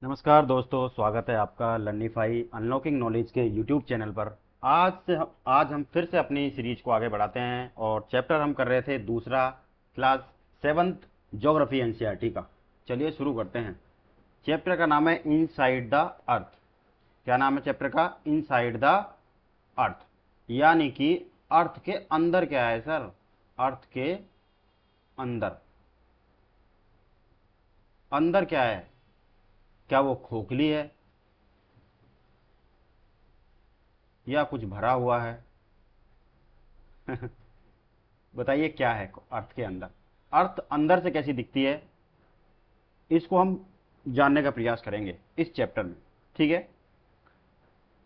नमस्कार दोस्तों, स्वागत है आपका लर्निफाई अनलॉकिंग नॉलेज के यूट्यूब चैनल पर। आज हम फिर से अपनी सीरीज को आगे बढ़ाते हैं और चैप्टर हम कर रहे थे दूसरा, क्लास सेवन्थ, ज्योग्राफी एनसीईआरटी का। चलिए शुरू करते हैं। चैप्टर का नाम है इनसाइड द अर्थ। क्या नाम है चैप्टर का? इनसाइड द अर्थ, यानी कि अर्थ के अंदर क्या है सर? अर्थ के अंदर, अंदर क्या है? क्या वो खोखली है या कुछ भरा हुआ है? बताइए क्या है अर्थ के अंदर? अर्थ अंदर से कैसी दिखती है, इसको हम जानने का प्रयास करेंगे इस चैप्टर में। ठीक है,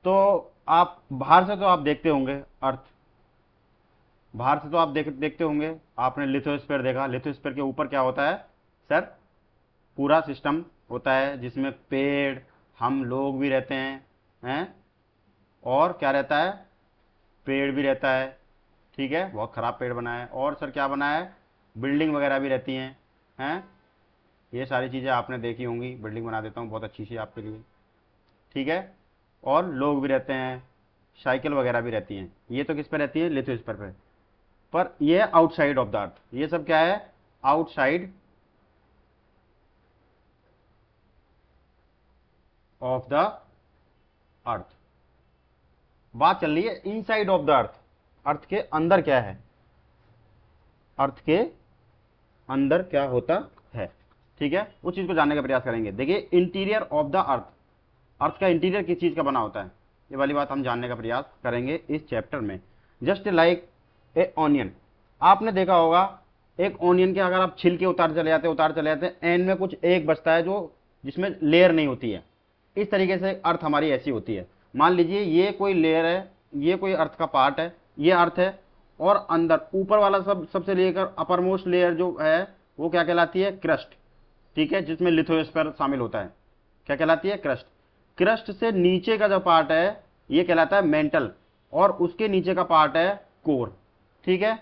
तो आप बाहर से तो आप देखते होंगे अर्थ, बाहर से तो आप देखते होंगे। आपने लिथोस्फीयर देखा, लिथोस्फीयर के ऊपर क्या होता है सर? पूरा सिस्टम होता है जिसमें पेड़, हम लोग भी रहते हैं और क्या रहता है? पेड़ भी रहता है। ठीक है, बहुत खराब पेड़ बना है। और सर क्या बना है? बिल्डिंग वगैरह भी रहती हैं। ये सारी चीज़ें आपने देखी होंगी। बिल्डिंग बना देता हूँ बहुत अच्छी सी आपके लिए। ठीक है, और लोग भी रहते हैं, साइकिल वगैरह भी रहती हैं। ये तो किस पे रहती है? लिथोस्फीयर पे। पर ये आउटसाइड ऑफ द अर्थ, ये सब क्या है? Outside of the earth. बात चल रही है इनसाइड ऑफ द अर्थ। अर्थ के अंदर क्या है? अर्थ के अंदर क्या होता है? ठीक है, उस चीज को जानने का प्रयास करेंगे। देखिए, इंटीरियर ऑफ द अर्थ, अर्थ का इंटीरियर किस चीज का बना होता है, ये वाली बात हम जानने का प्रयास करेंगे इस चैप्टर में। जस्ट लाइक ए ऑनियन, आपने देखा होगा एक ऑनियन के अगर आप छिलके उतार चले जाते एंड में कुछ एक बचता है जो जिसमें लेयर नहीं होती है। इस तरीके से अर्थ हमारी ऐसी होती है। मान लीजिए ये कोई लेयर है, ये कोई अर्थ का पार्ट है, ये अर्थ है, और अंदर ऊपर वाला सबसे लेकर अपर मोस्ट लेयर जो है वो क्या कहलाती है? क्रस्ट। ठीक है, जिसमें लिथोस्फीयर शामिल होता है। क्या कहलाती है? क्रस्ट। क्रस्ट से नीचे का जो पार्ट है ये कहलाता है मेंटल, और उसके नीचे का पार्ट है कोर। ठीक है,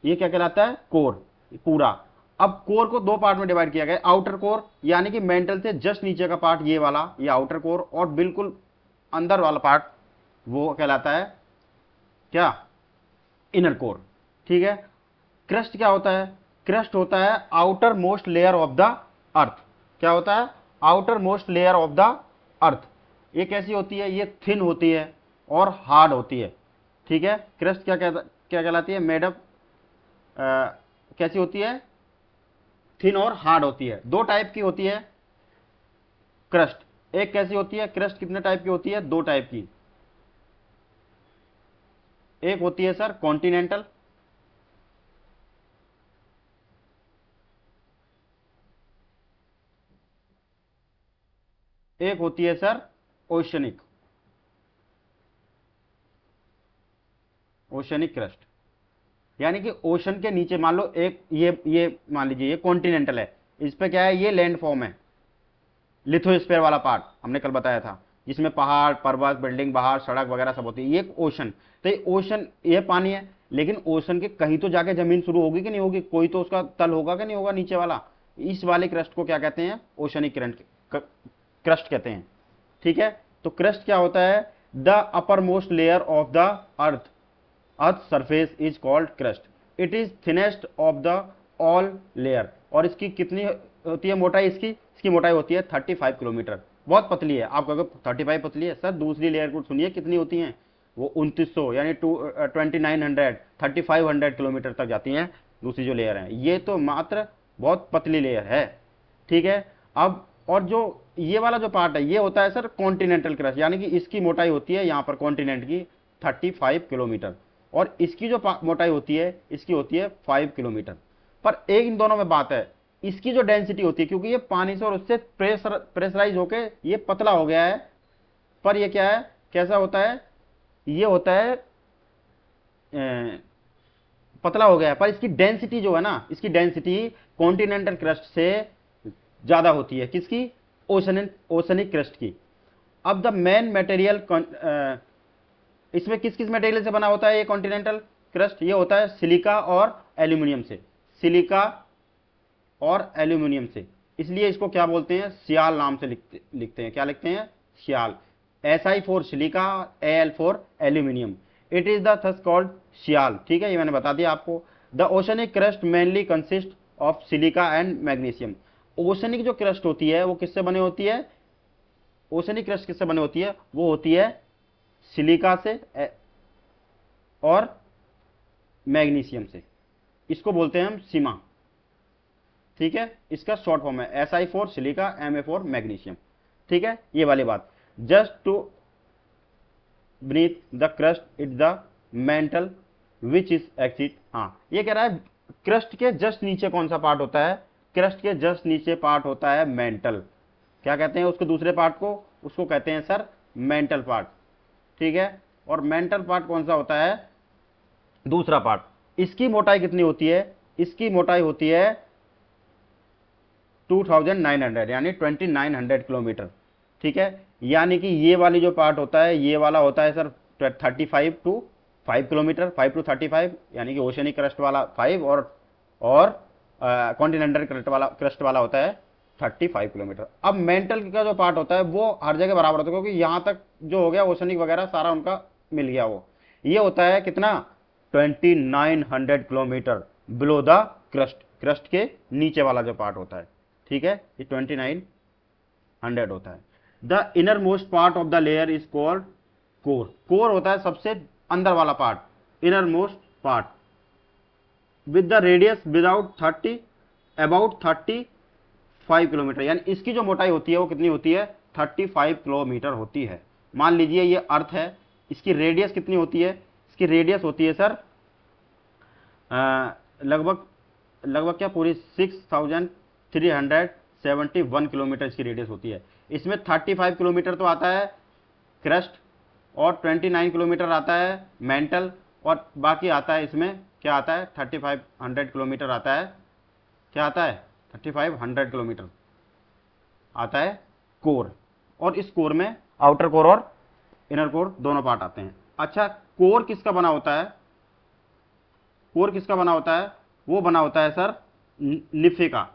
ये क्या कहलाता है? कोर पूरा। अब कोर को दो पार्ट में डिवाइड किया गया, आउटर कोर यानी कि मेंटल से जस्ट नीचे का पार्ट ये वाला, ये आउटर कोर, और बिल्कुल अंदर वाला पार्ट वो कहलाता है क्या? Inner core. ठीक है, क्रस्ट क्या होता है? क्रस्ट होता है outer most layer of the earth. क्या होता है? Outer most layer of the earth. ये कैसी होती है? ये थिन होती है और हार्ड होती है। ठीक है, क्रस्ट क्या कहलाती है? मेडअप कैसी होती है? थिन और हार्ड होती है। दो टाइप की होती है क्रस्ट। एक कैसी होती है क्रस्ट? कितने टाइप की होती है? दो टाइप की। एक होती है सर कॉन्टिनेंटल, एक होती है सर ओशनिक, ओशनिक क्रस्ट। यानी कि ओशन के नीचे मान लो एक ये मान लीजिए ये कॉन्टिनेंटल है, इस पे क्या है? ये लैंड फॉर्म है, लिथोस्फीयर वाला पार्ट हमने कल बताया था, जिसमें पहाड़, पर्वत, बिल्डिंग, बाहर सड़क वगैरह सब होती है। ये ओशन, तो ये ओशन, ये पानी है, लेकिन ओशन के कहीं तो जाके जमीन शुरू होगी कि नहीं होगी? कोई तो उसका तल होगा कि नहीं होगा नीचे वाला? इस वाले क्रस्ट को क्या कहते हैं? ओशनिक क्रस्ट कहते हैं। ठीक है, तो क्रस्ट क्या होता है? The upper most layer of the earth, earth surface is called crust. It is thinnest of the all layer. और इसकी कितनी होती है मोटाई? इसकी मोटाई होती है 35 किलोमीटर। बहुत पतली है। आप कहोगे 35 पतली है सर, दूसरी लेयर को सुनिए कितनी होती है। वो 2900 यानी 2900 3500 किलोमीटर तक जाती हैं दूसरी जो लेयर है। ये तो मात्र बहुत पतली लेयर है। ठीक है, अब और जो ये वाला जो पार्ट है ये होता है सर कॉन्टिनेंटल क्रस्ट, यानी कि इसकी मोटाई होती है यहाँ पर कॉन्टिनेंट की 35 किलोमीटर, और इसकी जो मोटाई होती है इसकी होती है 5 किलोमीटर। पर एक इन दोनों में बात है, इसकी जो डेंसिटी होती है, क्योंकि ये पानी से और उससे प्रेशराइज होके ये पतला हो गया है, पर ये क्या है? कैसा होता है? ये होता है पतला हो गया है, पर इसकी डेंसिटी जो है ना, इसकी डेंसिटी कॉन्टिनेंटल क्रस्ट से ज्यादा होती है। किसकी? ओशनिक क्रस्ट की। अब द मेन मटेरियल, इसमें किस किस मटेरियल से बना होता है ये कॉन्टिनेंटल क्रस्ट? ये होता है सिलिका और एल्यूमिनियम से, सिलिका और एल्यूमिनियम से इसलिए इसको क्या बोलते हैं, सियाल नाम से लिखते हैं। क्या लिखते हैं, sial. SI for silica, Al for aluminium, it is the thus called sial. ठीक है, ये मैंने बता दिया आपको। The oceanic crust mainly consist of silica and magnesium. Oceanic जो क्रस्ट होती है वो किससे बने होती है, ओशनिक क्रस्ट किससे बने होती है, वो होती है सिलिका से और मैग्नीशियम से। इसको बोलते हैं हम सीमा। ठीक है, इसका शॉर्ट फॉर्म है SI for silica, Ma for magnesium. ठीक है, ये वाली बात। Just to beneath the crust it the mantle which is exist. हाँ, ये कह रहा है क्रस्ट के जस्ट नीचे कौन सा पार्ट होता है, क्रस्ट के जस्ट नीचे पार्ट होता है मेंटल। क्या कहते हैं उसको, दूसरे पार्ट को, उसको कहते हैं सर मेंटल पार्ट। ठीक है, और मेंटल पार्ट कौन सा होता है, दूसरा पार्ट। इसकी मोटाई कितनी होती है, इसकी मोटाई होती है 2900 यानी 2900 किलोमीटर। ठीक है, यानी कि ये वाली जो पार्ट होता है, ये वाला होता है सर 35 to 5 किलोमीटर, 5 to 35, यानी कि ओशनिक क्रस्ट वाला 5 और कॉन्टिनेंटल क्रस्ट वाला होता है 35 किलोमीटर। अब मेंटल का जो पार्ट होता है वो हर जगह बराबर होता है, क्योंकि यहां तक जो हो गया ओशनिक वगैरह सारा उनका मिल गया, वो ये होता है कितना, 2900 kilometre below the crust, crust के नीचे वाला जो पार्ट होता है। ठीक है, ये 2900 होता है। The inner most part of the layer is called core. Core होता है सबसे अंदर वाला part, inner most part, with the radius without 30 about 35 kilometre. यानी इसकी जो मोटाई होती है वो कितनी होती है, 35 किलोमीटर होती है। मान लीजिए ये अर्थ है, इसकी रेडियस कितनी होती है, इसकी रेडियस होती है सर लगभग लगभग क्या पूरी 6371 किलोमीटर इसकी रेडियस होती है। इसमें 35 किलोमीटर तो आता है क्रस्ट और 29 किलोमीटर आता है मेंटल, और बाकी आता है इसमें क्या आता है, 3500 किलोमीटर आता है। क्या आता है, 3500 किलोमीटर आता है कोर। और इस कोर में आउटर कोर और इनर कोर दोनों पार्ट आते हैं। अच्छा, कोर किसका बना होता है, कोर किसका बना होता है, वो बना होता है सर निफे का,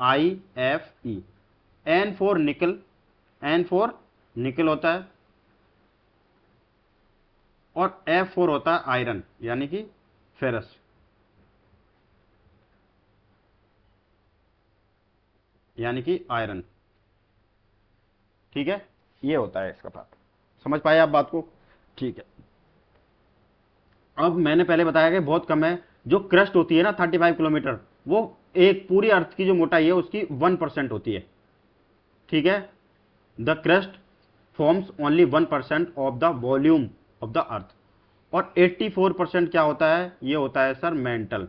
NiFe। N फॉर निकल, N फॉर निकल होता है, और F फॉर होता है आयरन यानी कि फेरस। यानी कि आयरन। ठीक है, ये होता है इसका पार्ट। समझ पाए आप बात को। ठीक है, अब मैंने पहले बताया कि बहुत कम है, जो क्रस्ट होती है ना 35 किलोमीटर, वो एक पूरी अर्थ की जो मोटाई है उसकी 1% होती है। ठीक है, the crust forms only 1% of the volume of the earth. और 84% क्या होता है, ये होता है सर मेंटल।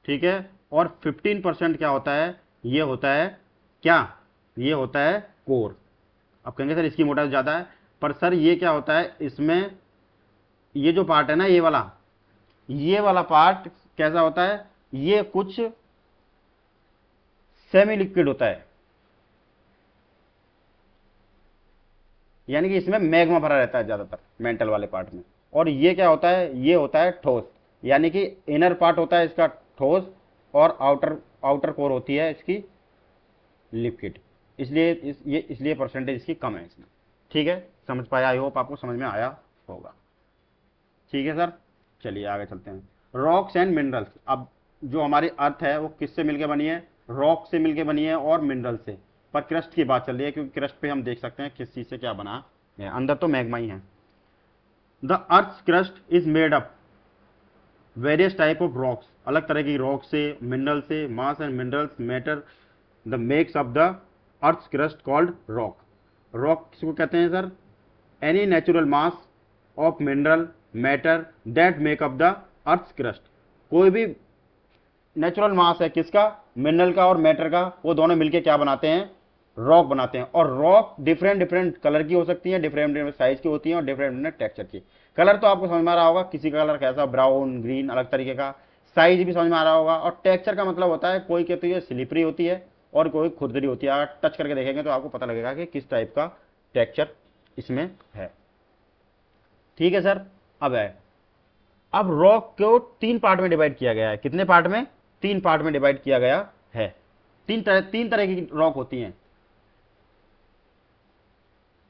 ठीक है, और 15% क्या होता है, ये होता है क्या, ये होता है कोर। अब कहेंगे सर इसकी मोटाई ज्यादा है, पर सर ये क्या होता है, इसमें ये जो पार्ट है ना, ये वाला पार्ट कैसा होता है, ये कुछ सेमी लिक्विड होता है, यानी कि इसमें मैग्मा भरा रहता है ज्यादातर मेंटल वाले पार्ट में। और ये क्या होता है, ये होता है ठोस, यानी कि इनर पार्ट होता है इसका ठोस, और आउटर कोर होती है इसकी लिक्विड। इसलिए परसेंटेज इसकी कम है इसमें। ठीक है, समझ पाया, आई होप आपको समझ में आया होगा। ठीक है सर, चलिए आगे चलते हैं। Rocks and minerals. अब जो हमारी अर्थ है वो किससे मिलकर बनी है, रॉक से मिलकर बनी है और मिनरल से। पर क्रस्ट की बात चल रही है, क्योंकि क्रस्ट पे हम देख सकते हैं किस चीज से क्या बना है, अंदर तो मैग्मा ही है। The earth crust is made up various type of rocks. अलग तरह की रॉक से, मिनरल से, mass and minerals matter the makes of the earth crust called rock. Rock किसको कहते हैं sir, any natural mass of mineral matter that make up the earth crust. कोई भी नेचुरल मास है किसका, मिनरल का और मैटर का, वो दोनों मिलके क्या बनाते हैं, रॉक बनाते हैं। और रॉक डिफरेंट डिफरेंट कलर की हो सकती है, डिफरेंट डिफरेंट साइज की होती है, और डिफरेंट डिफरेंट टेक्सचर की। कलर तो आपको समझ में आ रहा होगा, किसी का कलर कैसा, ब्राउन, ग्रीन, अलग तरीके का। साइज भी समझ में आ रहा होगा। और टेक्सचर का मतलब होता है, कोई कहती है स्लिपरी होती है और कोई खुरदरी होती है। अगर टच करके देखेंगे तो आपको पता लगेगा कि किस टाइप का टेक्सचर इसमें है। ठीक है सर, अब रॉक को 3 पार्ट में डिवाइड किया गया है। कितने पार्ट में, तीन पार्ट में डिवाइड किया गया है। तीन तरह की रॉक होती हैं।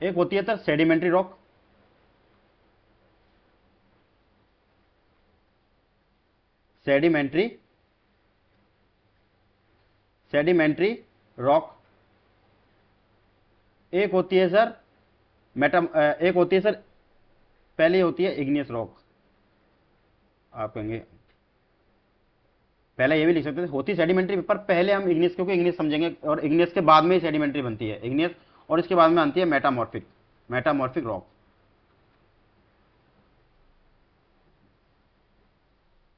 एक होती है sir sedimentary rock, sedimentary rock. एक होती है सर एक होती है सर, पहले होती है इग्नियस रॉक। आप कहेंगे पहले ये भी लिख सकते थे, होती सेडिमेंट्री, पर पहले हम इग्नियस, क्योंकि इग्नियस समझेंगे और इग्नियस के बाद में ही सेडिमेंट्री बनती है, इग्नियस, और इसके बाद में आती है मेटामॉर्फिक रॉक।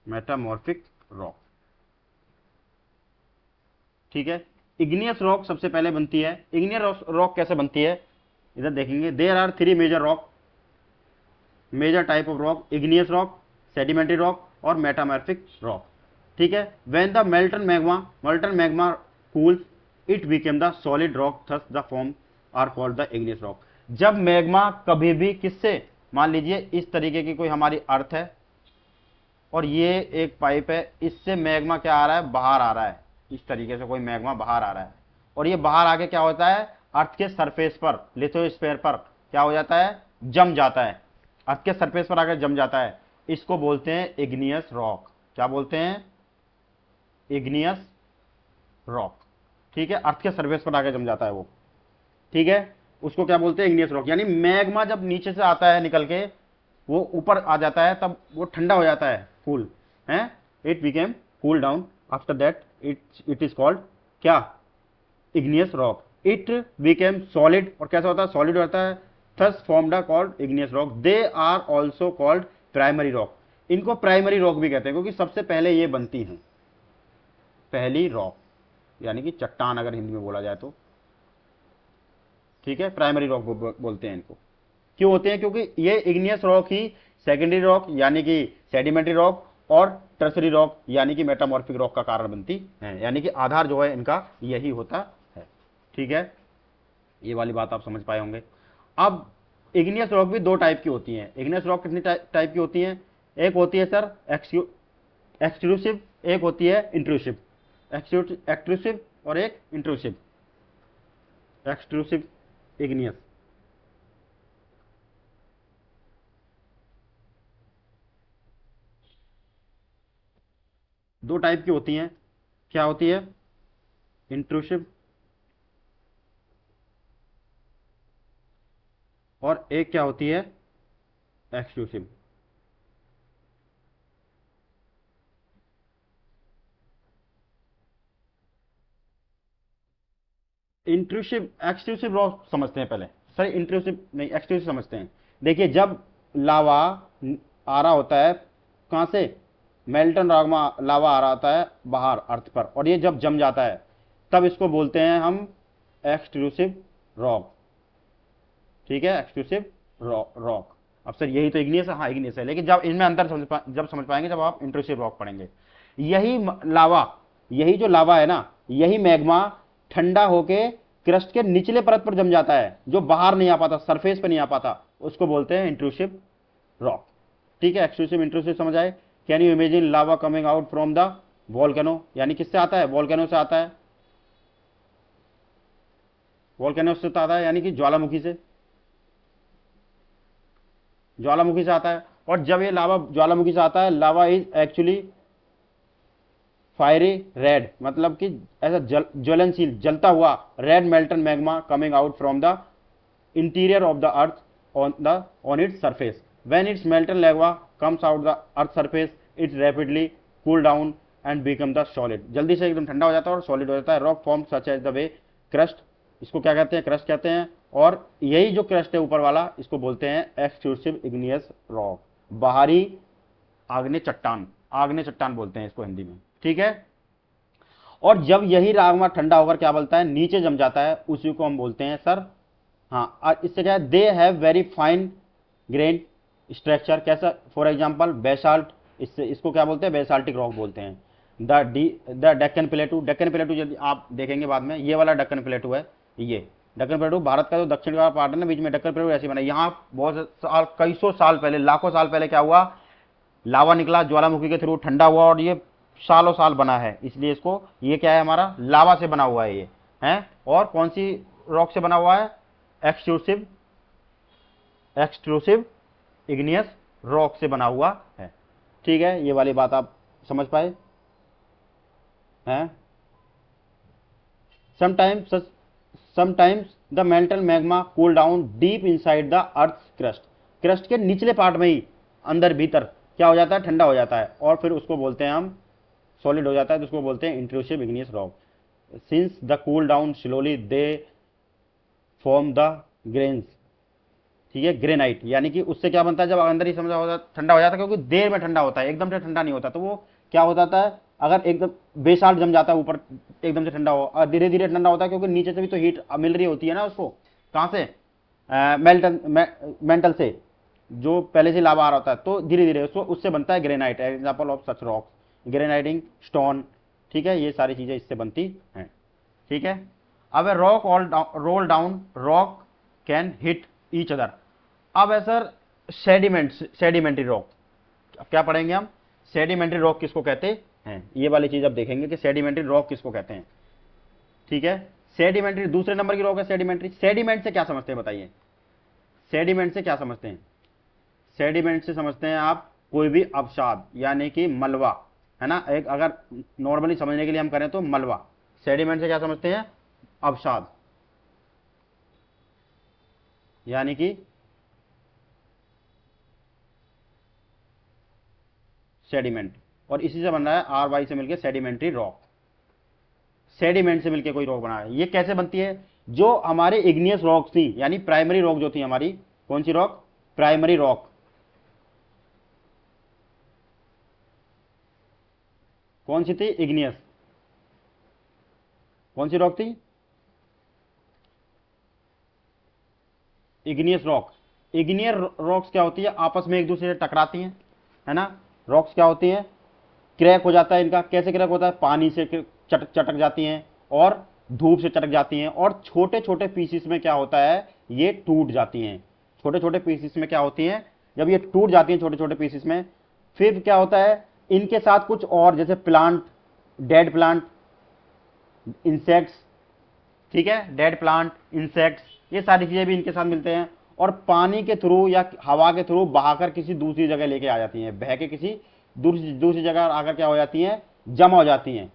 मेटामॉर्फिक रॉक, ठीक है। इग्नियस रॉक सबसे पहले बनती है। इग्नियस रॉक कैसे बनती है, इधर देखेंगे। There are three major type of rock: igneous rock, sedimentary rock और मेटामॉर्फिक रॉक, ठीक है। When the molten magma cools it became the solid rock, thus the form are called the igneous rock। जब magma कभी भी किससे, मान लीजिए इस तरीके की कोई हमारी अर्थ है और ये एक पाइप है, इससे मैग्मा क्या आ रहा है, बाहर आ रहा है। इस तरीके से कोई मैग्मा बाहर आ रहा है और ये बाहर आके क्या होता है, अर्थ के सरफेस पर, लिथोस्फीयर पर क्या हो जाता है, जम जाता है। अर्थ के सरफेस पर आकर जम जाता है। इसको बोलते हैं इग्नियस रॉक। क्या बोलते हैं, इग्नियस रॉक, ठीक है। अर्थ के सरफेस पर आकर जम जाता है वो, ठीक है। उसको क्या बोलते हैं, इग्नियस रॉक। यानी मैग्मा जब नीचे से आता है निकल के, वो ऊपर आ जाता है, तब वो ठंडा हो जाता है, कूल है, it became cool down, after that it is called क्या, igneous rock. It became solid, और कैसा होता है, सॉलिड होता है, thus formed called igneous rock. They are also called primary rock. इनको प्राइमरी रॉक भी कहते हैं, क्योंकि सबसे पहले ये बनती हैं, पहली रॉक, यानी कि चट्टान अगर हिंदी में बोला जाए तो, ठीक है। प्राइमरी रॉक बोलते हैं इनको। क्यों होते हैं, क्योंकि ये इग्नियस रॉक ही सेकेंडरी रॉक यानी कि सेडिमेंट्री रॉक और टर्सरी रॉक यानी कि मेटामॉर्फिक रॉक का कारण बनती है। यानी कि आधार जो है इनका यही होता है, ठीक है। ये वाली बात आप समझ पाए होंगे। अब इग्नियस रॉक भी दो टाइप की होती हैं। इग्नियस रॉक कितनी टाइप की होती हैं, एक होती है सर एक्सट्रूसिव, एक होती है इंट्रूसिव। एक्सट्रूसिव और एक इंट्रूसिव। एक्सट्रूसिव इग्नियस, दो टाइप की होती हैं। क्या होती है, इंट्रूसिव और एक क्या होती है, एक्सक्लूसिव। इंट्रूसिव, एक्सक्लूसिव रॉक समझते हैं पहले सर, इंट्रूसिव नहीं, एक्सक्लूसिव समझते हैं। देखिए जब लावा आ रहा होता है, कहां से, मेल्टन लावा आ रहा होता है बाहर अर्थ पर, और ये जब जम जाता है, तब इसको बोलते हैं हम एक्सक्लूसिव रॉक, ठीक है। Exclusive rock. अब सर यही तो इग्नियस है, हाँ इग्नियस है, लेकिन जब इनमें अंतर जब समझ पाएंगे जब आप इंट्रूसिव रॉक पढ़ेंगे। यही लावा, यही जो लावा है ना, यही मैग्मा ठंडा होके क्रस्ट के निचले परत पर जम जाता है, जो बाहर नहीं आ पाता, सरफेस पर नहीं आ पाता, उसको बोलते हैं इंट्रूसिव रॉक, ठीक है। एक्सक्लूसिव इंट्रूसिव समझ आए। Can you imagine lava coming out from the volcano, यानी किससे आता है, वॉल्केनो से आता है, वॉल्केनो से आता है, यानी कि ज्वालामुखी से, ज्वालामुखी से आता है। और जब ये लावा ज्वालामुखी से आता है, लावा इज एक्चुअली फायरी रेड, मतलब कि ऐसा ज्वलनशील जलता हुआ red Merton magma coming out from the interior of the earth on its surface. When its molten lava comes out the earth surface, it rapidly cool down and become the solid. जल्दी से एकदम ठंडा हो जाता है और solid हो जाता है। Rock form such as the way crust, इसको क्या कहते हैं, क्रस्ट कहते हैं। और यही जो क्रस्ट है ऊपर वाला, इसको बोलते हैं एक्सक्लूसिव इग्नियस रॉक, बाहरी आग्नेय चट्टान बोलते हैं इसको हिंदी में, ठीक है। और जब यही रागमा ठंडा होकर क्या बोलता है, नीचे जम जाता है, उसी को हम बोलते हैं सर, हाँ इससे क्या है, they have very fine grain structure. कैसा, फॉर एग्जांपल बेसाल्ट, इसको क्या बोलते हैं, बेसाल्टिक रॉक बोलते हैं। द डेक्कन प्लेटू, यदि आप देखेंगे बाद में, ये वाला डेक्कन प्लेटू है, ये डेक्कन प्लेटू भारत का जो दक्षिण का पार्ट है ना, बीच में डेक्कन प्लेटू ऐसे बना। यहाँ बहुत साल, कई सौ साल पहले, लाखों साल पहले क्या हुआ, लावा निकला ज्वालामुखी के थ्रू, ठंडा हुआ और ये सालों साल बना है, इसलिए इसको, ये क्या है हमारा, लावा से बना हुआ है ये है। और कौन सी रॉक से बना हुआ है, एक्सट्रूसिव एक्सट्रूसिव इग्नियस रॉक से बना हुआ है। ठीक है, ये वाली बात आप समझ पाए हैं। Sometimes the Merton magma cool down deep inside the earth crust, crust के निचले पार्ट में ही, अंदर भीतर क्या हो जाता है, ठंडा हो जाता है, और फिर उसको बोलते हैं हम, सॉलिड हो जाता है, तो उसको बोलते हैं intrusive igneous rock. Since the cool down slowly they form the grains, ठीक है, ग्रेनाइट, यानी कि उससे क्या बनता है, जब अंदर ही समझा होता, ठंडा हो जाता है, क्योंकि देर में ठंडा होता है, एकदम से ठंडा नहीं होता, तो वो क्या हो जाता है, अगर एकदम बेसाल्ट जम जाता है ऊपर, एकदम से ठंडा हो, और धीरे धीरे ठंडा होता है, क्योंकि नीचे से भी तो हीट मिल रही होती है ना उसको, कहाँ से, मेंटल से, जो पहले से लावा आ रहा होता है, तो धीरे धीरे उसको, उससे बनता है granite, example of such rocks, ग्रेनाइटिंग स्टोन। ठीक है, ये सारी चीजें इससे बनती हैं। ठीक है, अब rock roll down, rock can hit each other. अब है सर सेडिमेंट्री रॉक, अब क्या पढ़ेंगे हम, सेडिमेंट्री रॉक किसको कहते हैं, ये वाली चीज अब देखेंगे कि सेडिमेंट्री रॉक किसको कहते हैं। ठीक है, सेडिमेंट्री दूसरे नंबर की रॉक है सेडिमेंट्री। सेडिमेंट से क्या समझते हैं बताइए, सेडिमेंट से क्या समझते हैं, सेडिमेंट से समझते हैं आप कोई भी अवसाद, यानी कि मलबा, है ना, एक अगर नॉर्मली समझने के लिए हम करें तो मलबा, सेडिमेंट से क्या समझते हैं, अवसाद, यानी कि सेडिमेंट, और इसी से बन रहा है आर वाई से मिलकर सेडिमेंट्री रॉक, सेडिमेंट से मिलकर कोई रॉक बना है। ये कैसे बनती है, जो हमारे इग्नियस रॉक थी, यानी प्राइमरी रॉक जो थी हमारी, कौन सी रॉक, प्राइमरी रॉक, कौन सी थी, इग्नियस, कौन सी रॉक थी, इग्नियस रॉक। इग्नियस रॉक्स क्या होती है, आपस में एक दूसरे से टकराती हैं, है ना, रॉक्स क्या होती हैं, क्रैक हो जाता है इनका, कैसे क्रैक होता है, पानी से चटक जाती हैं, और धूप से चटक जाती हैं, और छोटे छोटे पीसीस में क्या होता है, ये टूट जाती हैं, छोटे छोटे पीसीस में क्या होती हैं, जब ये टूट जाती हैं छोटे छोटे पीसीस में, फिर क्या होता है, इनके साथ कुछ और, जैसे प्लांट, डेड प्लांट, इंसेक्ट्स, ठीक है, डेड प्लांट, इंसेक्ट्स, ये सारी चीजें भी इनके साथ मिलते हैं, और पानी के थ्रू या हवा के थ्रू बहाकर किसी दूसरी जगह लेके आ जाती हैं, बह के किसी दूसरी जगह आकर क्या हो जाती हैं, जमा हो जाती हैं,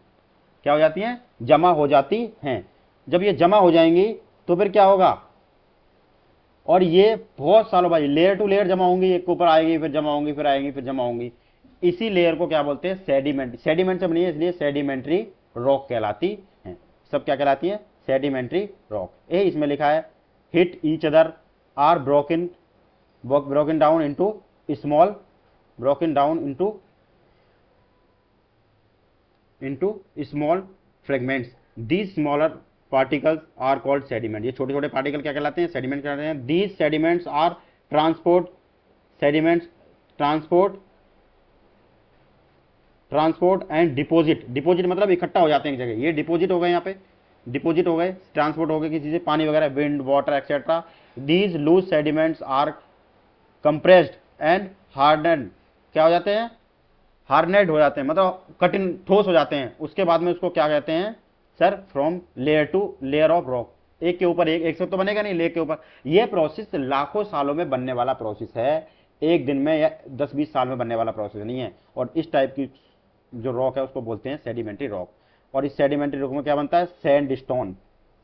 क्या हो जाती हैं, जमा हो जाती हैं। जब ये जमा हो जाएंगी तो फिर क्या होगा, और ये बहुत सालों बाद लेयर टू लेयर जमा होंगी, एक ऊपर आएगी, फिर जमा होंगी, फिर आएंगी, फिर जमा होंगी, इसी लेयर को क्या बोलते हैं, सेडिमेंट, सेडिमेंट से बनी है, इसलिए सेडिमेंट्री रॉक कहलाती है। सब क्या कहलाती है, सेडिमेंट्री रॉक। ए इसमें लिखा है, hit each other, are broken down into small broken down into small fragments, these smaller particles are called sediment। ये छोटे छोटे पार्टिकल क्या कहलाते हैं, सेडिमेंट कहलाते हैं। these sediments are transport and deposit, deposit मतलब इकट्ठा हो जाते हैं एक जगह, ये डिपोजिट हो गए, यहाँ पे डिपोजिट हो गए, ट्रांसपोर्ट हो गए किसी चीज़, पानी वगैरह, wind, water etcetera. These loose sediments are compressed and harden, क्या हो जाते हैं, हार्डनेड हो जाते हैं, मतलब कठिन, ठोस हो जाते हैं, उसके बाद में उसको क्या कहते हैं sir, from layer to layer of rock, एक के ऊपर एक से तो बनेगा नहीं, लेयर के ऊपर। यह प्रोसेस लाखों सालों में बनने वाला प्रोसेस है, एक दिन में या 10-20 साल में बनने वाला प्रोसेस नहीं है। और इस टाइप की जो रॉक है उसको बोलते हैं सेडिमेंट्री रॉक। और इस सेडिमेंट्री रॉक में क्या बनता है, सैंडस्टोन।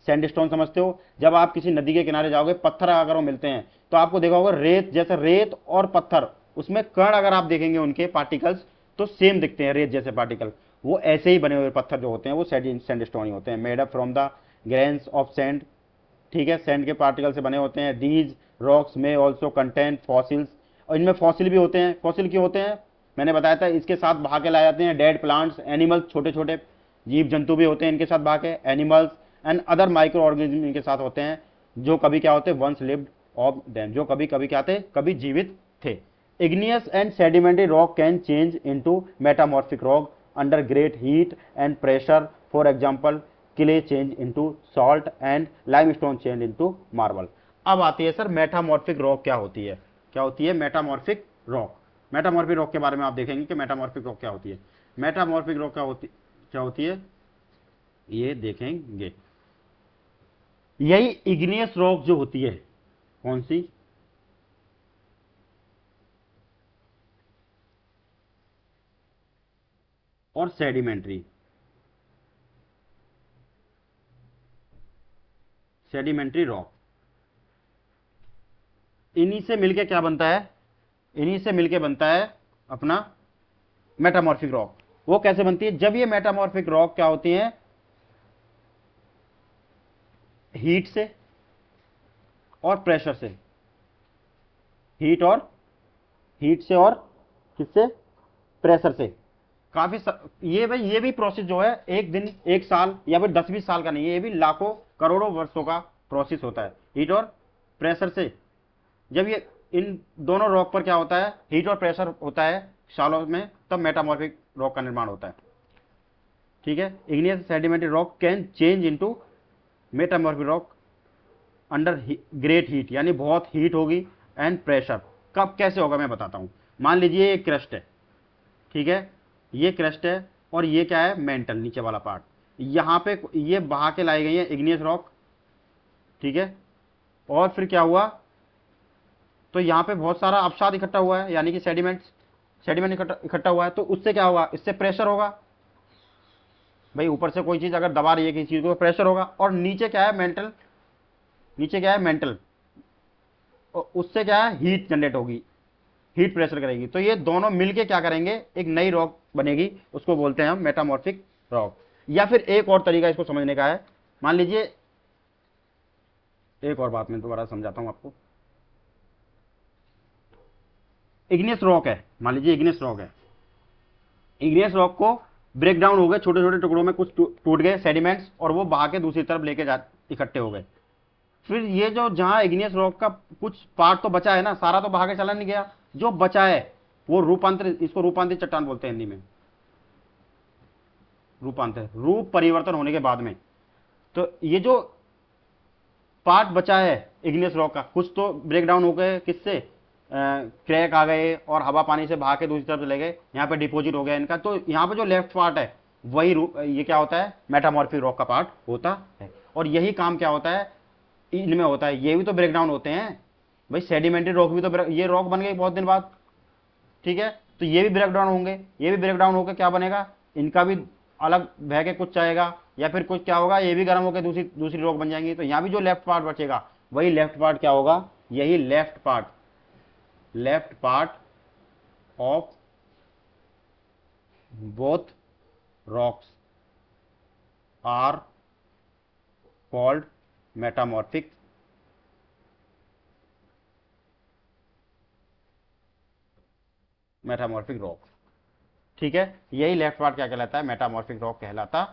सैंडस्टोन समझते हो, जब आप किसी नदी के किनारे जाओगे, पत्थर अगर वो मिलते हैं तो आपको देखा होगा, रेत जैसे, रेत और पत्थर, उसमें कण अगर आप देखेंगे उनके पार्टिकल्स तो सेम दिखते हैं, रेत जैसे पार्टिकल, वो ऐसे ही बने हुए पत्थर जो होते हैं वो सैंडस्टोन ही होते हैं, made up from the grains of sand. ठीक है, सैंड के पार्टिकल से बने होते हैं। दीज रॉक्स में ऑल्सो कंटेन फॉसिल्स, और इनमें फॉसिल भी होते हैं। फॉसिल क्यों होते हैं, मैंने बताया था, इसके साथ बहा के लाए जाते हैं डेड प्लांट्स, एनिमल्स, छोटे छोटे जीव जंतु भी होते हैं इनके साथ बहा के, animals and other micro organism इनके साथ होते हैं, जो कभी क्या होते हैं, वंस लिव्ड ऑफ देम, जो कभी कभी क्या थे, कभी जीवित थे। Igneous and sedimentary rock can change into metamorphic rock under great heat and pressure, for example clay change into salt and limestone change into marble. अब आती है सर मेटामॉर्फिक रॉक क्या होती है, क्या होती है मेटामॉर्फिक रॉक। मेटामॉर्फिक रॉक के बारे में आप देखेंगे कि मेटामॉर्फिक रॉक क्या होती है। मेटामॉर्फिक रॉक क्या होती है, ये देखेंगे। यही इग्नियस रॉक जो होती है, कौन सी, और सेडिमेंट्री रॉक, इन्हीं से मिलके क्या बनता है, इन्हीं से मिलके बनता है अपना मेटामॉर्फिक रॉक। वो कैसे बनती है, जब ये मेटामॉर्फिक रॉक क्या होती है, हीट से और प्रेशर से, हीट से और किससे, प्रेशर से। काफी ये भाई ये भी प्रोसेस जो है एक दिन, एक साल या फिर 10-20 साल का नहीं है, ये भी लाखों करोड़ों वर्षों का प्रोसेस होता है, हीट और प्रेशर से। जब ये इन दोनों रॉक पर क्या होता है, हीट और प्रेशर होता है सालों में, तब मेटामॉर्फिक रॉक का निर्माण होता है। ठीक है, igneous sedimentary rock can change into metamorphic rock under great heat, यानी बहुत हीट होगी एंड प्रेशर। कब कैसे होगा मैं बताता हूं। मान लीजिए ये क्रस्ट है, ठीक है, ये क्रस्ट है और ये क्या है, मेंटल, नीचे वाला पार्ट। यहां पे ये बहा के लाई गई है इग्नियस रॉक, ठीक है, और फिर क्या हुआ, तो यहां पे बहुत सारा अवसाद इकट्ठा हुआ है, यानी कि सेडिमेंट इकट्ठा हुआ है, तो उससे क्या होगा, इससे प्रेशर होगा। भाई ऊपर से कोई चीज अगर दबा रही है किसी चीज को, प्रेशर होगा। और नीचे क्या है, मेंटल, नीचे क्या है, मेंटल, उससे क्या है, हीट जनरेट होगी, हीट प्रेशर करेगी। तो ये दोनों मिलके क्या करेंगे, एक नई रॉक बनेगी, उसको बोलते हैं हम मेटामॉर्फिक रॉक। या फिर एक और तरीका इसको समझने का है, मान लीजिए, एक और बात मैं दोबारा समझाता हूं आपको। इग्नियस रॉक है, मान लीजिए इग्नियस रॉक है, इग्नियस रॉक को ब्रेक डाउन हो गए, छोटे छोटे टुकड़ों में कुछ टूट गए सेडिमेंट्स, और वो बहा के दूसरी तरफ लेके जा इकट्ठे हो गए। फिर ये जो जहां इग्नियस रॉक का कुछ पार्ट तो बचा है ना, सारा तो बहा के चला नहीं गया, जो बचा है वो रूपांतरित, इसको रूपांतरित चट्टान बोलते हैं हिंदी में, रूपांतर, रूप परिवर्तन होने के बाद में। तो ये जो पार्ट बचा है इग्नियस रॉक का, कुछ तो ब्रेक डाउन हो गए, किससे, क्रैक आ गए और हवा पानी से बहा के दूसरी तरफ चले गए, यहाँ पे डिपोजिट हो गया इनका। तो यहाँ पे जो लेफ्ट पार्ट है वही ये क्या होता है, मेटामॉर्फिक रॉक का पार्ट होता है। और यही काम क्या होता है, इनमें होता है, ये भी तो ब्रेक डाउन होते हैं भाई, सेडिमेंट्री रॉक भी तो, ये रॉक बन गई बहुत दिन बाद, ठीक है, तो ये भी ब्रेक डाउन होंगे, ये भी ब्रेक डाउन होकर क्या बनेगा, इनका भी अलग बह के कुछ आएगा, या फिर कुछ क्या होगा, ये भी गर्म होकर दूसरी दूसरी रॉक बन जाएंगी। तो यहाँ भी जो लेफ्ट पार्ट बचेगा वही लेफ्ट पार्ट क्या होगा, यही left part of both rocks are called metamorphic rock. ठीक है, यही लेफ्ट पार्ट क्या कहलाता है, मेटामॉर्फिक रॉक कहलाता।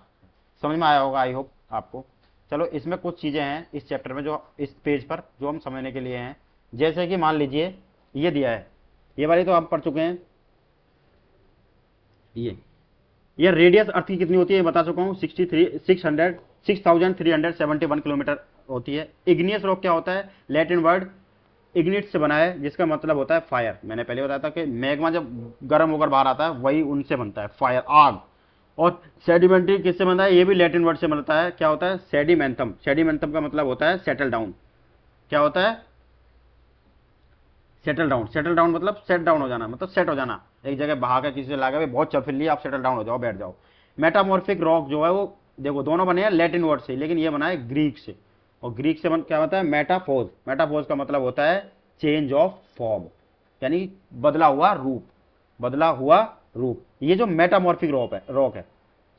समझ में आया होगा आई होप आपको। चलो इसमें कुछ चीजें हैं इस चैप्टर में, जो इस पेज पर जो हम समझने के लिए हैं। जैसे कि मान लीजिए ये दिया है, ये वाली तो आप पढ़ चुके हैं, ये रेडियस अर्थ की कितनी होती है बता चुका हूं, 6371 किलोमीटर होती है। इग्नियस रॉक क्या होता है, लैटिन वर्ड इग्निट से बना है, जिसका मतलब होता है फायर। मैंने पहले बताया था कि मैग्मा जब गर्म होकर बाहर आता है वही उनसे बनता है, फायर, आग। और सेडिमेंट्री किससे बनता है, ये भी लैटिन वर्ड से बनता है, क्या होता है, सेडिमेंथम। सेडिमेंथम का मतलब होता है सेटल डाउन। क्या होता है, सेटल डाउन। सेटल डाउन मतलब सेट डाउन हो जाना, मतलब सेट हो जाना, एक जगह बहा कर किसी से लागा भाई बहुत चल फिर लिया, आप सेटल डाउन हो जाओ, बैठ जाओ। मेटामॉर्फिक रॉक जो है वो देखो दोनों बने हैं लैटिन वर्ड से, लेकिन ये बना है ग्रीक से। और ग्रीक से क्या होता है, मेटाफोज। मेटाफोज का मतलब होता है चेंज ऑफ फॉर्म, यानी बदला हुआ रूप, बदला हुआ रूप। ये जो मेटामॉर्फिक रॉक है,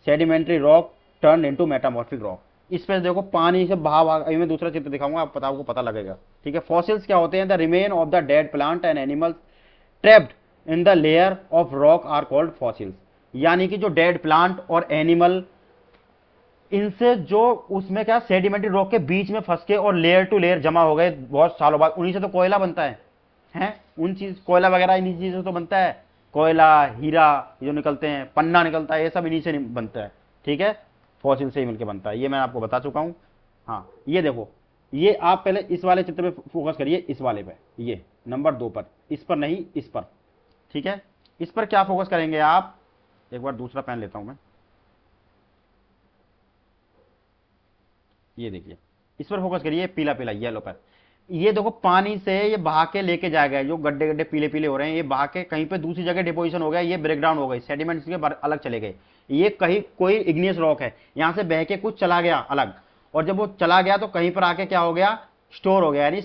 sedimentary rock turn into metamorphic rock. इस पे देखो पानी से बहाव, अभी मैं दूसरा चित्र दिखाऊंगा, आपको पता लगेगा। ठीक है, फॉसिल्स क्या होते हैं, the remain of the dead plant and animals trapped in the layer of rock are called fossils. यानी कि जो डेड प्लांट और एनिमल, इनसे जो उसमें क्या सेडिमेंट्री रॉक के बीच में फंस के और लेयर टू लेयर जमा हो गए बहुत सालों बाद, उन्हीं से तो कोयला बनता है, हैं उन चीज, कोयला वगैरह इन्हीं चीजों से तो बनता है, कोयला, हीरा जो निकलते हैं, पन्ना निकलता है, ये सब इन्हीं से बनता है। ठीक है, फॉसिल से ही मिलकर बनता है, ये मैं आपको बता चुका हूं। हाँ ये देखो, ये आप पहले इस वाले चित्र पे फोकस करिए, इस वाले पे, ये नंबर 2 पर, इस पर नहीं, इस पर। ठीक है, इस पर क्या फोकस करेंगे आप, एक बार दूसरा पेन लेता हूं मैं। ये देखिए, इस पर फोकस करिए, पीला पीला येलो पर। ये देखो पानी से ये बहा के लेके जाया गया, जो गड्ढे गड्ढे पीले पीले हो रहे हैं, ये बहा के कहीं पे दूसरी जगह डिपोजिशन हो गया, ये ब्रेकडाउन हो गई, सेडिमेंट्स के अलग चले गए। ये कहीं कोई इग्नियस रॉक है, यहां से बह के कुछ चला गया अलग, और जब वो चला गया तो कहीं पर आके क्या हो गया, स्टोर हो गया, यानी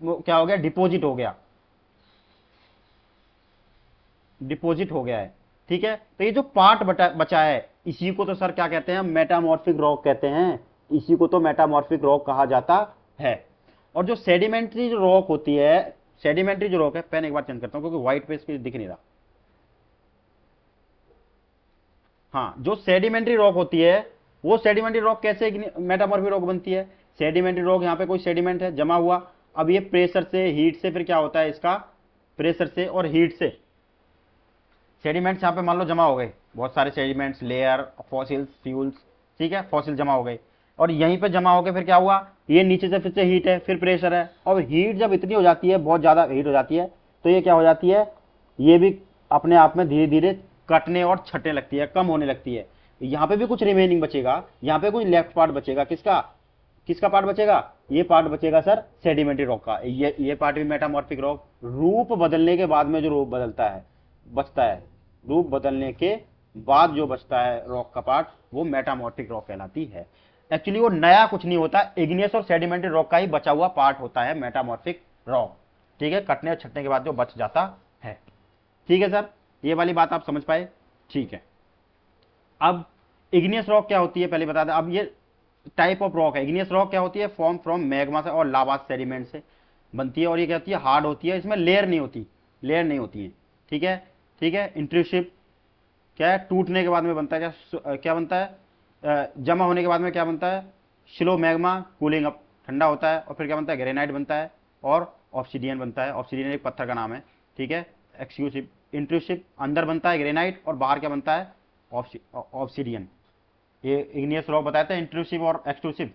क्या हो गया, डिपोजिट हो गया, डिपोजिट हो गया है। ठीक है, तो ये जो पार्ट बचा है, इसी को तो सर क्या कहते हैं, मेटामॉर्फिक रॉक कहते हैं, इसी को तो मेटामॉर्फिक रॉक कहा जाता है। और जो सेडिमेंट्री जो रॉक होती है, सेडिमेंट्री जो रॉक है, पेन एक बार चेंज करता हूं क्योंकि व्हाइट पेज पे दिख नहीं रहा। हाँ, जो सेडिमेंट्री रॉक होती है, वो सेडिमेंट्री रॉक कैसे मेटामॉर्फिक रॉक बनती है। सेडिमेंट्री रॉक, यहाँ पे कोई सेडिमेंट है जमा हुआ, अब ये प्रेशर से, हीट से, फिर क्या होता है इसका, प्रेशर से और हीट से सेडिमेंट्स यहाँ पे मान लो जमा हो गए, बहुत सारे सेडिमेंट्स, लेयर, फॉसिल्स, फ्यूल्स, ठीक है, फॉसिल जमा हो गए, और यहीं पे जमा हो गए, फिर क्या हुआ, ये नीचे से फिर से हीट है, फिर प्रेशर है, और हीट जब इतनी हो जाती है, बहुत ज्यादा हीट हो जाती है, तो ये क्या हो जाती है, ये भी अपने आप में धीरे धीरे कटने और छटने लगती है, कम होने लगती है। यहाँ पे भी कुछ रिमेनिंग बचेगा, यहाँ पे कुछ लेफ्ट पार्ट बचेगा, किसका, किसका पार्ट बचेगा, ये पार्ट बचेगा सर सेडिमेंट्री रॉक का। ये पार्ट भी मेटामॉर्फिक रॉक, रूप बदलने के बाद में जो रूप बदलता है, बचता है, रूप बदलने के बाद जो बचता है रॉक का पार्ट, वो मेटामॉर्फिक रॉक कहलाती है। एक्चुअली वो नया कुछ नहीं होता, इग्नियस और सेडिमेंट्री रॉक का ही बचा हुआ पार्ट होता है मेटामॉर्फिक रॉक। ठीक है, कटने और छटने के बाद जो बच जाता है। ठीक है सर, ये वाली बात आप समझ पाए। ठीक है, अब इग्नियस रॉक क्या होती है पहले बता दें। अब ये टाइप ऑफ रॉक है। इग्नियस रॉक क्या होती है, फॉर्म फ्रॉम मैग्मा से और लावा सेडिमेंट से बनती है, और ये क्या होती है, हार्ड होती है, इसमें लेयर नहीं होती, लेयर नहीं होती है। ठीक है, ठीक है। इंट्रूसिव क्या है, टूटने के बाद में बनता है, क्या बनता है, जमा होने के बाद में क्या बनता है, स्लो मैग्मा, कूलिंग अप, ठंडा होता है, और फिर क्या बनता है, ग्रेनाइट बनता है और ऑब्सिडियन बनता है। ऑब्सिडियन एक पत्थर का नाम है। ठीक है, एक्सक्लूसिव, इंट्रूसिव अंदर बनता है ग्रेनाइट, और बाहर क्या बनता है, ऑब्सिडियन। ये इग्नियस रॉक बताते हैं, इंट्रूसिव और एक्सक्लूसिव।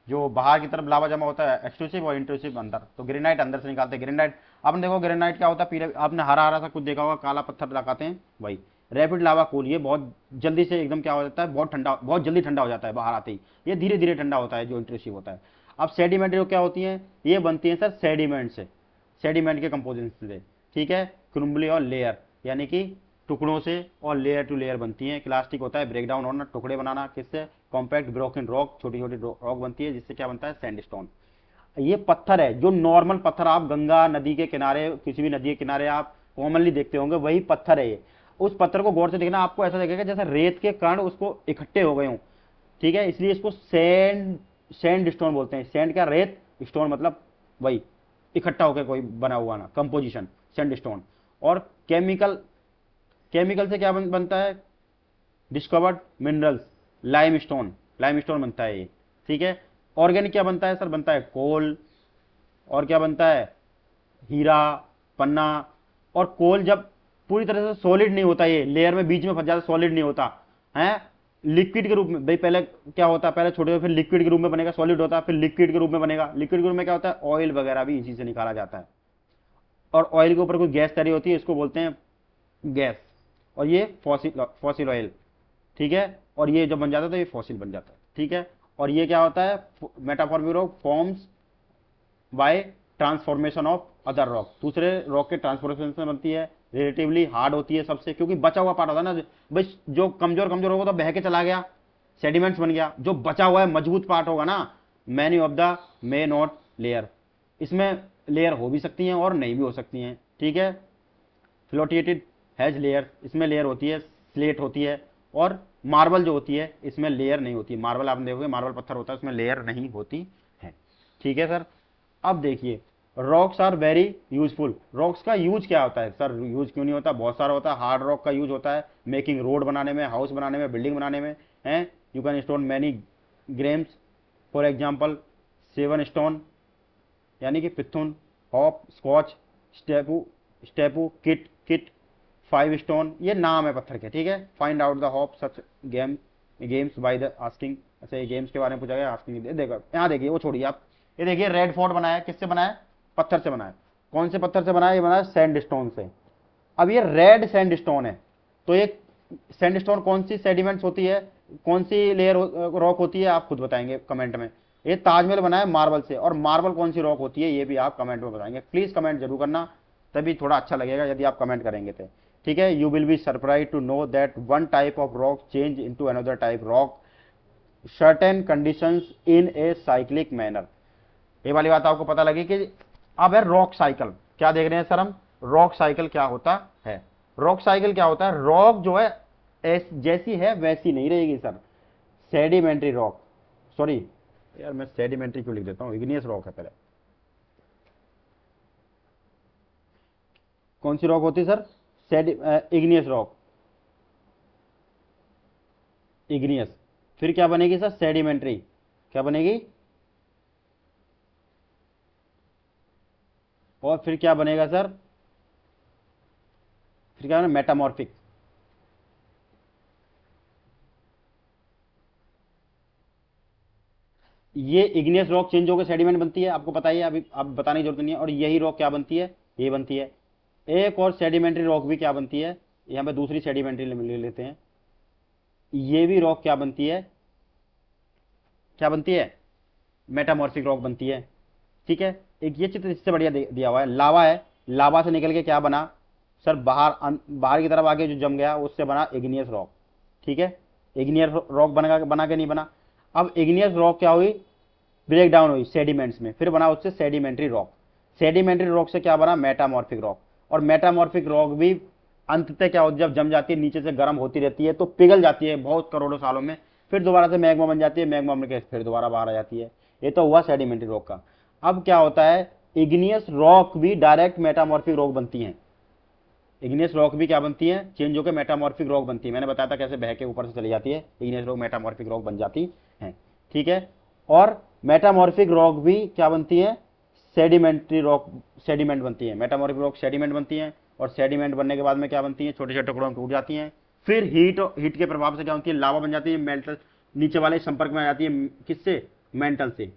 जो बाहर की तरफ लावा जमा होता है एक्सक्लूसिव, और इंट्रूसिव अंदर, तो ग्रेनाइट अंदर से निकालते हैं। ग्रेनाइट आपने देखो, ग्रेनाइट क्या होता है, पीले, आपने हरा हरा सा कुछ देखा होगा, काला पत्थर लगाते हैं, वही रैपिड लावा कूल। ये बहुत जल्दी से एकदम क्या हो जाता है, बहुत ठंडा, बहुत जल्दी ठंडा हो जाता है बाहर आते ही, ये धीरे धीरे ठंडा होता है जो इंट्रूसिव होता है। अब सेडिमेंट क्या होती है, ये बनती है सर सेडिमेंट से, सेडिमेंट के कंपोजिशन से। ठीक है, क्रुम्बली और लेयर, यानी कि टुकड़ों से, और लेयर टू लेयर बनती है। इलास्टिक होता है, ब्रेकडाउन होना, टुकड़े बनाना, किससे, कॉम्पैक्ट ब्रोकन रॉक, छोटी छोटी रॉक बनती है, जिससे क्या बनता है, सैंडस्टोन। ये पत्थर है, जो नॉर्मल पत्थर आप गंगा नदी के किनारे, किसी भी नदी के किनारे आप कॉमनली देखते होंगे, वही पत्थर है ये। उस पत्थर को गौर से देखना, आपको ऐसा लगेगा जैसे रेत के कण उसको इकट्ठे हो गए हों। ठीक है, इसलिए इसको सैंड स्टोन बोलते हैं। सैंड क्या, रेत, स्टोन मतलब वही इकट्ठा होकर कोई बना हुआ ना, कंपोजिशन, सैंड स्टोन। और केमिकल, केमिकल से क्या बनता है, डिस्कवर्ड मिनरल्स, लाइमस्टोन, लाइमस्टोन बनता है ये। ठीक है, ऑर्गेनिक क्या बनता है सर, बनता है कोल, और क्या बनता है, हीरा, पन्ना। और कोल जब पूरी तरह से सॉलिड नहीं होता, ये लेयर में बीच में फंस जाता, सॉलिड नहीं होता है, लिक्विड के रूप में, भाई पहले क्या होता है, पहले छोटे, फिर लिक्विड के रूप में बनेगा, सॉलिड होता है, फिर लिक्विड के रूप में बनेगा। लिक्विड के रूप में क्या होता है, ऑयल वगैरह भी इसी से निकाला जाता है, और ऑयल के ऊपर कोई गैस तैयारी होती है, इसको बोलते हैं गैस। और ये फॉसिल ऑयल। ठीक है, और ये जब बन जाता है तो ये फॉसिल बन जाता है। ठीक है, और ये क्या होता है, metamorphic rock forms by transformation of other rock, दूसरे रॉक के ट्रांसफॉर्मेशन से बनती है, रिलेटिवली हार्ड होती है सबसे, क्योंकि बचा हुआ पार्ट होता है ना भाई, जो कमजोर कमजोर होगा तो बह के चला गया, सेडिमेंट्स बन गया। जो बचा हुआ है मजबूत पार्ट होगा ना, many of the may not layer, इसमें लेयर हो भी सकती हैं और नहीं भी हो सकती हैं। ठीक है, फ्लोटिएटेड हैज लेयर, इसमें लेयर होती है, स्लेट होती है, और मार्बल जो होती है इसमें लेयर नहीं होती। मार्बल आप देखोगे, मार्बल पत्थर होता है, उसमें लेयर नहीं होती है। ठीक है सर, अब देखिए, rocks are very useful. Rocks का यूज क्या होता है सर, यूज क्यों नहीं होता, बहुत सारा होता है। हार्ड रॉक का यूज होता है मेकिंग रोड बनाने में, हाउस बनाने में, बिल्डिंग बनाने में है। You can stone many games, for example seven stone, यानी कि पिथुन, हॉप, स्कॉच, स्टेपू, स्टेपू, किट, किट, फाइव स्टोन, ये नाम है पत्थर के। ठीक है, find out the hop such games by the asking. अच्छा, ये गेम्स के बारे में पूछा गया, आस्किंग। देखो यहाँ देखिए, वो छोड़िए आप, ये देखिए रेड फोर्ट बनाया है, किससे बनाया है, पत्थर से बनाया है। कौन से पत्थर से बनाया, ये बनाया सैंड स्टोन से। अब ये रेड सैंड स्टोन है, तो ये सैंडस्टोन कौन सी सेडिमेंट्स होती है, कौन सी लेयर रॉक होती है, आप खुद बताएंगे कमेंट में। ये ताजमहल बना है मार्बल से, और मार्बल कौन सी रॉक होती है ये भी आप कमेंट में बताएंगे। प्लीज कमेंट जरूर करना, तभी थोड़ा अच्छा लगेगा यदि आप कमेंट करेंगे तो। ठीक है, you will be surprise to know that one type of rock change into another type rock certain conditions in a cyclic manner. ये वाली बात आपको पता लगी कि अब है रॉक साइकिल। क्या देख रहे हैं सर हम, रॉक साइकिल क्या होता है। रॉक साइकिल क्या होता है, रॉक जो है जैसी है वैसी नहीं रहेगी सर, सेडिमेंट्री रॉक, सॉरी यार मैं सेडिमेंट्री क्यों लिख देता हूं, इग्नियस रॉक है पहले। कौन सी रॉक होती है सर, इग्नियस रॉक, इग्नियस। फिर क्या बनेगी सर, सेडिमेंट्री। क्या बनेगी, और फिर क्या बनेगा सर, फिर क्या बनेगा, मेटामॉर्फिक। ये इग्नियस रॉक चेंज होकर सेडिमेंट बनती है, आपको पता ही है, अभी आप बताने की जरूरत नहीं है। और यही रॉक क्या बनती है, ये बनती है। एक और सेडिमेंट्री रॉक भी क्या बनती है, यहां पे दूसरी सेडिमेंट्री ले लेते हैं। ये भी रॉक क्या बनती है, क्या बनती है, मेटामॉर्फिक रॉक बनती है। ठीक है, एक ये चित्र इससे बढ़िया दिया हुआ है, लावा है, लावा से निकल के क्या बना सर, बाहर की तरफ आगे जो जम गया उससे बना इग्नियस रॉक। ठीक है, इग्नियस रॉक बना बना के नहीं बना। अब इग्नियस रॉक क्या हुई, ब्रेक डाउन हुई सेडिमेंट्स में, फिर बना उससे सेडिमेंट्री रॉक। सेडिमेंट्री रॉक से क्या बना, मेटामॉर्फिक रॉक। और मेटामॉर्फिक रॉक भी अंततः क्या होती है, जब जम जाती है नीचे से गर्म होती रहती है तो पिघल जाती है बहुत करोड़ों सालों में, फिर दोबारा से मैग्मा बन जाती है, मैग्मा बन के फिर दोबारा बाहर आ जाती है। ये तो हुआ सेडिमेंट्री रॉक का। अब क्या होता है, इग्नियस रॉक भी डायरेक्ट मेटामॉर्फिक रॉक बनती हैं। इग्नियस रॉक भी क्या बनती है, चेंज होकर मेटामॉर्फिक रॉक बनती है। मैंने बताया था कैसे बह के ऊपर से चली जाती है, इग्नियस रॉक मेटामॉर्फिक रॉक बन जाती है। ठीक है, और मेटामॉर्फिक रॉक भी क्या बनती है, सेडिमेंट्री रॉक, सेडिमेंट बनती है। मेटामॉर्फिक रॉक सेडिमेंट बनती है, और सेडिमेंट बनने के बाद में क्या बनती है, छोटे छोटे टुकड़ों में टूट जाती हैं। फिर हीट के प्रभाव से क्या होती है, लावा बन जाती है, मेल्टल नीचे वाले संपर्क में आ जाती है, किससे, मेंटल से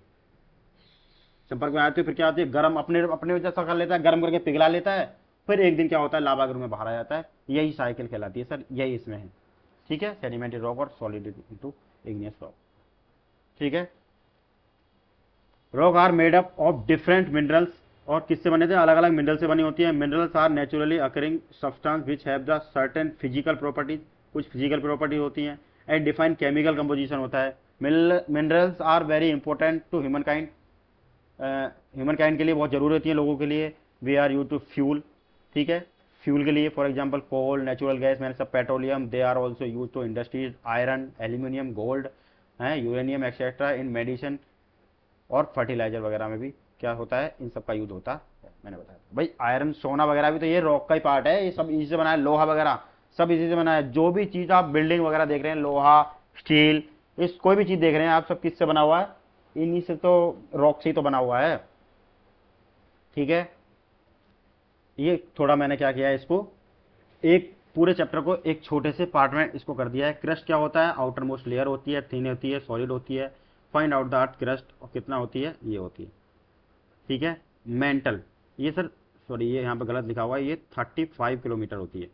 संपर्क में आती है। फिर क्या होती है, गर्म अपने अपने जैसा कर लेता है, गर्म करके पिघला लेता है, फिर एक दिन क्या होता है, लावा के रूप में बाहर आ जाता है। यही साइकिल कहलाती है सर, यही इसमें है। ठीक है, सेडिमेंट्री रॉक और सॉलिड इनटू इग्नियस रॉक। ठीक है, rock are made up of different minerals, और किससे बने थे, अलग अलग मिनरल से बनी होती है। Minerals are naturally occurring substance which have the certain physical properties, कुछ फिजिकल प्रॉपर्टी होती हैं, एंड डिफाइंड केमिकल कंपोजिशन होता है। Minerals are very important to human kind, human kind के लिए बहुत जरूरी होती है लोगों के लिए। We are use to fuel, ठीक है, फ्यूल के लिए for example coal, natural gas, मैंने सब petroleum, they are also use to industries, iron, aluminium, gold है, यूरेनियम एक्सेट्रा इन मेडिसिन और फर्टिलाइजर वगैरह में भी क्या होता है, इन सब का यूज होता है। मैंने बताया भाई आयरन सोना वगैरह भी तो ये रॉक का ही पार्ट है, ये सब इसी से बना है, लोहा वगैरह सब इसी से बना है। जो भी चीज आप बिल्डिंग वगैरह देख रहे हैं, लोहा, स्टील, इस कोई भी चीज देख रहे हैं आप, सब किससे बना हुआ है, इन्हीं से तो, रॉक से ही तो बना हुआ है। ठीक है, ये थोड़ा मैंने क्या किया है, इसको एक पूरे चैप्टर को एक छोटे से पार्ट में इसको कर दिया है। क्रस्ट क्या होता है, आउटर मोस्ट लेयर होती है, थिन होती है, सॉलिड होती है। Find out the earth crust, और कितना होती है, ये होती है। ठीक है, मेंटल, ये सर सॉरी ये यहाँ पे गलत लिखा हुआ है, ये 35 किलोमीटर होती है।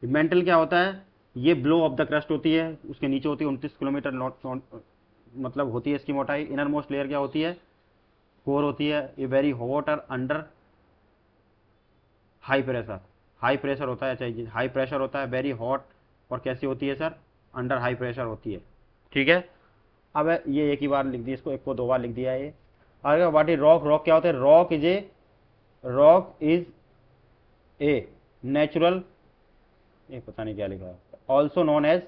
मेंटल क्या होता है, ये ब्लो ऑफ द क्रस्ट होती है, उसके नीचे होती है 29 किलोमीटर, नॉट मतलब होती है इसकी मोटाई। इनर मोस्ट लेयर क्या होती है, कोर होती है, ये वेरी हॉट और under high pressure, high pressure होता है, चाहिए हाई प्रेशर होता है, वेरी हॉट, और कैसी होती है सर, अंडर हाई प्रेशर होती है। ठीक है, अब ये एक ही बार लिख दिया, इसको एक को दो बार लिख दिया है ये। आगे व्हाट इज रॉक, रॉक क्या होता है, रॉक इज ए नेचुरल, ये पता नहीं क्या लिखा है, ऑल्सो नोन एज,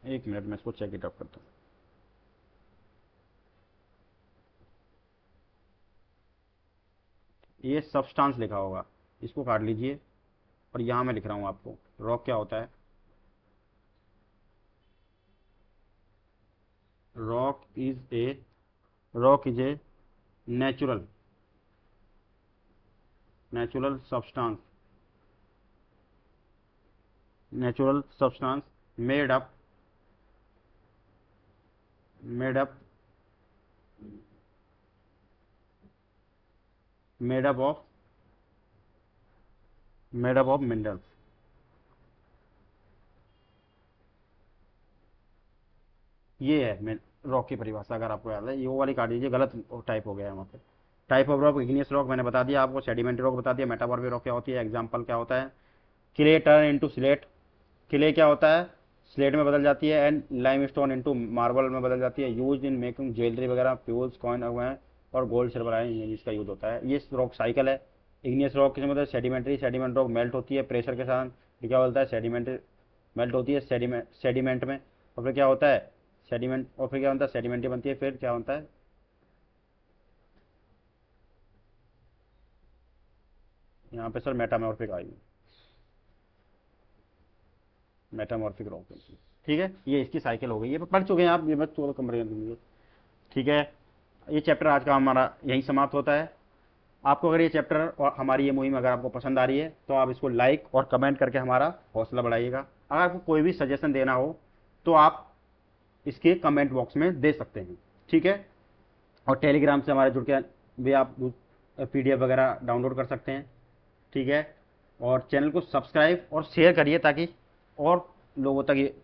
एक मिनट में इसको चेक इट अप करता हूँ। ये सब्सटेंस लिखा होगा, इसको काट लीजिए, और यहां मैं लिख रहा हूं आपको रॉक क्या होता है। Rock is a rock is a natural natural substance, natural substance made up made up made up of made up of minerals. ये है मेन रॉक की परिभाषा, अगर आपको याद है। ये वो वाली काट दीजिए, गलत टाइप हो गया है वहाँ पे। Type of rock, igneous rock मैंने बता दिया आपको, सेडिमेंट्री रॉक बता दिया, मेटामॉर्फिक रॉक क्या होती है, एग्जाम्पल क्या होता है, clay turn into slate, clay क्या होता है, स्लेट में बदल जाती है, एंड लाइमस्टोन इनटू मार्बल में बदल जाती है, यूज इन मेकिंग ज्वेलरी वगैरह, फ्यूल्स, कॉइन वगैरह, और गोल्ड सिल्वर आयन इसका यूज होता है। ये रॉक साइकिल है। इग्नियस रॉक किस मतलब सेडिमेंट्री, सेडिमेंट रॉक मेल्ट होती है प्रेशर के साथ, फिर क्या बोलता है सेडिमेंट मेल्ट होती है सेडिमेंट में, और फिर क्या होता है सेडिमेंट, और फिर क्या बनता है सेडिमेंट्री बनती है, फिर क्या होता है, यहाँ पे सर मेटामॉर्फिक आई, मेटामॉर्फिक रॉक। ठीक है, ये इसकी साइकिल हो गई, ये पढ़ चुके हैं आप, ये बस थोड़ा कंपेरिजन कीजिए। ठीक है, ये चैप्टर आज का हमारा यहीं समाप्त होता है। आपको अगर ये चैप्टर और हमारी ये मुहिम अगर आपको पसंद आ रही है तो आप इसको लाइक और कमेंट करके हमारा हौसला बढ़ाइएगा। अगर आपको कोई भी सजेशन देना हो तो आप इसके कमेंट बॉक्स में दे सकते हैं। ठीक है, और टेलीग्राम से हमारे जुड़ के भी आप PDF वगैरह डाउनलोड कर सकते हैं। ठीक है, और चैनल को सब्सक्राइब और शेयर करिए ताकि और लोगों तक ये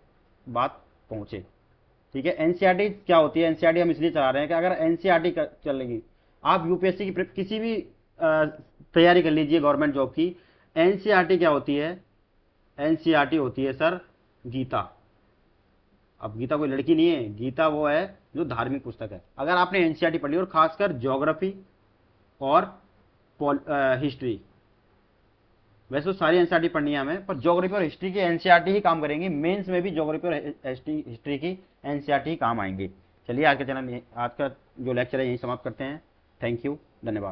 बात पहुँचे। ठीक है, एनसीईआरटी क्या होती है, एनसीईआरटी हम इसलिए चला रहे हैं कि अगर एनसीईआरटी चलेगी, आप यूपीएससी की किसी भी तैयारी कर लीजिए गवर्नमेंट जॉब की, एनसीईआरटी क्या होती है, एनसीईआरटी होती है सर गीता। अब गीता कोई लड़की नहीं है, गीता वो है जो धार्मिक पुस्तक है। अगर आपने एनसीईआरटी पढ़ी और खासकर ज्योग्राफी और हिस्ट्री, वैसे तो सारी एनसीईआरटी पढ़नी है हमें, पर ज्योग्राफी और हिस्ट्री की एनसीईआरटी ही काम करेंगी। मेंस में भी ज्योग्राफी और हिस्ट्री की एनसीईआरटी ही काम आएंगी। चलिए आज का जो लेक्चर है यही समाप्त करते हैं। थैंक यू, धन्यवाद।